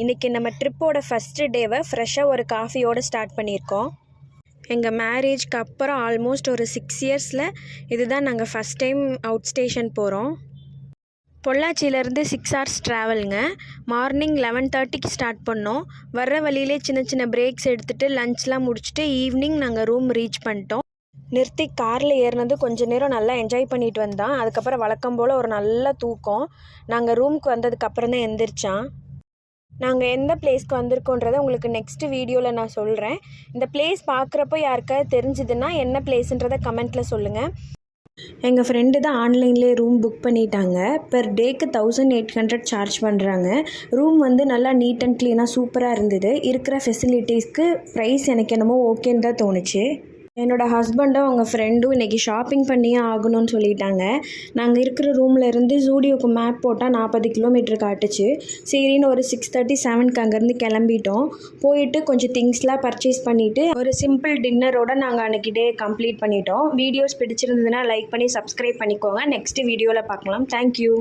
இன்றைக்கி நம்ம ட்ரிப்போட ஃபஸ்ட்டு டேவை ஃப்ரெஷ்ஷாக ஒரு காஃபியோடு ஸ்டார்ட் பண்ணியிருக்கோம். எங்கள் மேரேஜ்க்கு அப்புறம் ஆல்மோஸ்ட் ஒரு 6 இயர்ஸில் இதுதான் நாங்கள் ஃபஸ்ட் டைம் அவுட் ஸ்டேஷன் போகிறோம். பொள்ளாச்சியிலேருந்து 6 hours ட்ராவலுங்க. மார்னிங் 11:30க்கு ஸ்டார்ட் பண்ணோம். வர்ற வழியிலே சின்ன சின்ன பிரேக்ஸ் எடுத்துகிட்டு லஞ்ச்லாம் முடிச்சுட்டு ஈவினிங் நாங்கள் ரூம் ரீச் பண்ணிட்டோம். நிறுத்தி காரில் ஏறினது கொஞ்சம் நேரம் நல்லா என்ஜாய் பண்ணிட்டு வந்தான். அதுக்கப்புறம் வழக்கம் போல் ஒரு நல்ல தூக்கம். நாங்கள் ரூமுக்கு வந்ததுக்கப்புறம் தான் எந்திரிச்சான். நாங்கள் எந்த பிளேஸ்க்கு வந்திருக்கோன்றதை உங்களுக்கு நெக்ஸ்ட்டு வீடியோவில் நான் சொல்கிறேன். இந்த பிளேஸ் பார்க்குறப்போ யாருக்காவது தெரிஞ்சுதுன்னா என்ன பிளேஸுன்றதை கமெண்ட்டில் சொல்லுங்கள். எங்கள் ஃப்ரெண்டு தான் ஆன்லைன்லேயே ரூம் புக் பண்ணிட்டாங்க. பெர் டேக்கு 1800 சார்ஜ் பண்ணுறாங்க. ரூம் வந்து நல்லா நீட் அண்ட் க்ளீனாக சூப்பராக இருந்தது. இருக்கிற ஃபெசிலிட்டிஸ்க்கு ப்ரைஸ் எனக்கு என்னமோ ஓகேன்னு தான் தோணுச்சு. என்னோடய ஹஸ்பண்டும் அவங்க ஃப்ரெண்டும் இன்றைக்கி ஷாப்பிங் பண்ணியே ஆகணும்னு சொல்லிட்டாங்க. நாங்கள் இருக்கிற ரூமில் இருந்து ஜூடியோக்கு மேப் போட்டால் 40 கிலோமீட்டர் காட்டுச்சு. சரின்னு ஒரு 6:30, 7க்கு அங்கேருந்து கிளம்பிட்டோம். போயிட்டு கொஞ்சம் திங்ஸ்லாம் பர்ச்சேஸ் பண்ணிவிட்டு ஒரு சிம்பிள் டின்னரோடு நாங்கள் அன்றைக்கி டே கம்ப்ளீட் பண்ணிட்டோம். வீடியோஸ் பிடிச்சிருந்ததுன்னா லைக் பண்ணி சப்ஸ்கிரைப் பண்ணிக்கோங்க. நெக்ஸ்ட்டு வீடியோவில் பார்க்கலாம். தேங்க்யூ.